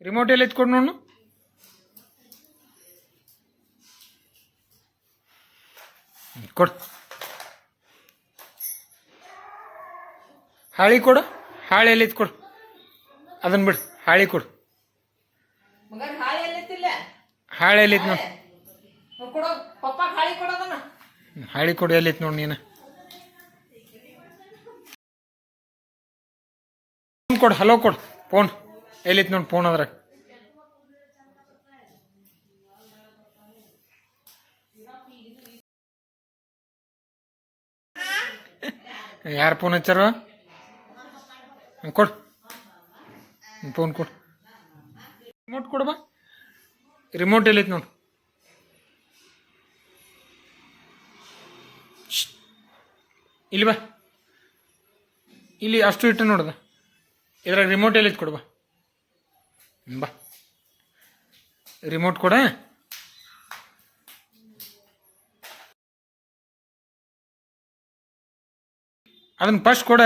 Remote ಎಲ್ಲಿ ಎತ್ಕೊಡು ನೋಡು. ಕೊಡು. ಹಾಳಿ ಕೊಡು. ಹಾಳೆ ಎಲ್ಲಿ ಎತ್ಕೊಡು. ಅದನ್ನ ಬಿಡು. ಹಾಳಿ ಕೊಡು. ಹಾಳೆ ಎಲ್ಲಿತ್ತು ನೋಡಿ. ಹಾಳಿ ಕೊಡು. ಎಲ್ಲಿತ್ತು ನೋಡಿ ನೀನು. ಫೋನ್ ಕೊಡು. ಹಲೋ ಕೊಡು. ಫೋನ್ ಎಲ್ಲಿತ್ತು ನೋಡಿ. ಫೋನ್ ಅದ್ರಾಗ ಯಾರು ಫೋನ್ ಹಚ್ಚಾರ? ಕೊಡು ಫೋನ್ ಕೊಡು. ರಿಮೋಟ್ ಕೊಡು ಬಾ. ರಿಮೋಟ್ ಎಲ್ಲಿತ್ತು ನೋಡು. ಇಲ್ಲಿ ಬಾ. ಇಲ್ಲಿ ಅಷ್ಟು ಇಟ್ಟು ನೋಡ್ದ. ಇದ್ರಾಗ ರಿಮೋಟ್ ಎಲ್ಲಿತ್ತು ಕೊಡು ಬಾ. ಬಾ ರಿಮೋಟ್ ಕೊಡ. ಅದನ್ನ ಫಸ್ಟ್ ಕೊಡ.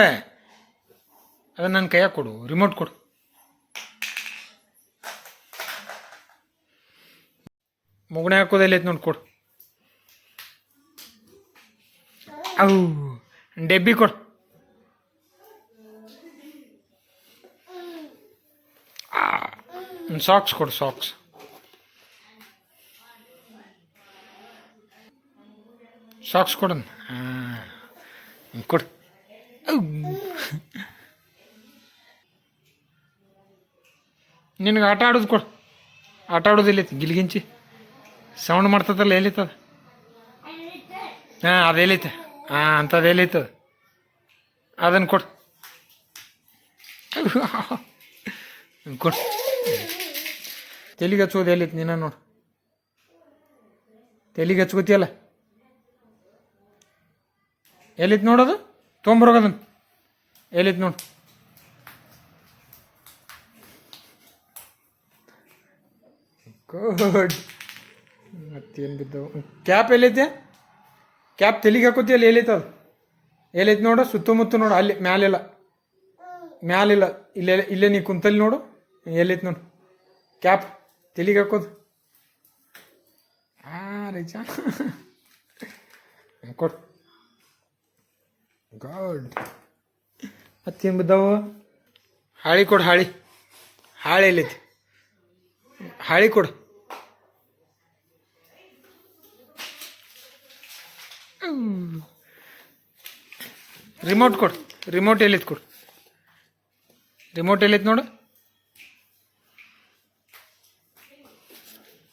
ಅದನ್ನ ನನ್ನ ಕೈಯಾಗ ಕೊಡು. ರಿಮೋಟ್ ಕೊಡು. ಮುಗುಣೆ ಹಾಕೋದು ಎಲ್ಲೈತೆ ನೋಡಿ. ಕೊಡು. ಅವು ಡೆಬ್ಬಿ ಕೊಡು. ಸಾಕ್ಸ್ ಕೊಡು. ಸಾಕ್ಸ್ ಸಾಕ್ಸ್ ಕೊಡು. ಹಾಂ ಕೊಡು. ನಿನಗೆ ಆಟ ಆಡೋದು ಕೊಡು. ಆಟ ಆಡೋದು ಎಲ್ಲೈತಿ. ಗಿಲ್ಗಿಂಚಿ ಸೌಂಡ್ ಮಾಡ್ತದಲ್ಲ ಎಲ್ಲಿತ್ತದ? ಹಾಂ ಅದು ಎಲ್ಲಿತ್ತು? ಹಾಂ ಅಂಥದ್ದು ಎಲ್ಲಿತ್ತದ? ಅದನ್ನು ಕೊಡು. ಕೊಡು. ತೆಲಿಗೆ ಹಚ್ಚೋದು ಎಲ್ಲಿತ್ತು ನೀನು ನೋಡು. ತೆಲಿಗೆ ಹಚ್ಕೋತಿಯಲ್ಲ ಎಲ್ಲಿತ್ತು ನೋಡೋದು. ತೊಗೊಂಬರೋಗದನ್ನು ಎಲ್ಲಿತ್ತು ನೋಡು. ಗುಡ್. ಮತ್ತೇನು ಬಿದ್ದವು. ಕ್ಯಾಪ್ ಎಲ್ಲೈತೆ? ಕ್ಯಾಪ್ ತೆಲಿಗೆ ಹಾಕೋತಿಯಲ್ಲ ಎಲ್ಲಿತ್ತದು? ಎಲ್ಲೈತೆ ನೋಡು. ಸುತ್ತಮುತ್ತ ನೋಡು. ಅಲ್ಲಿ ಮ್ಯಾಲಿಲ್ಲ. ಮ್ಯಾಲಿಲ್ಲ. ಇಲ್ಲೇ ಇಲ್ಲೇ ನೀ ಕುಂತಲ್ಲಿ ನೋಡು. ಎಲ್ಲೈತೆ ನೋಡು ಕ್ಯಾಪ್ ತೆಲಿಗೆ ಹಾಕೋದು. ಹಾಂ ರೈಚ ಕೊಡು. ಗಾಡ್. ಮತ್ತೇನು ಬಿದ್ದಾವ? ಹಾಳಿ ಕೊಡು. ಹಾಳಿ. ಹಾಳೆ ಎಲ್ಲೈತಿ? ಹಾಳಿ ಕೊಡು. ರಿಮೋಟ್ ಕೊಡು. ರಿಮೋಟ್ ಎಲ್ಲಿತ್ತು ಕೊಡು. ರಿಮೋಟ್ ಎಲ್ಲಿತ್ತು ನೋಡು.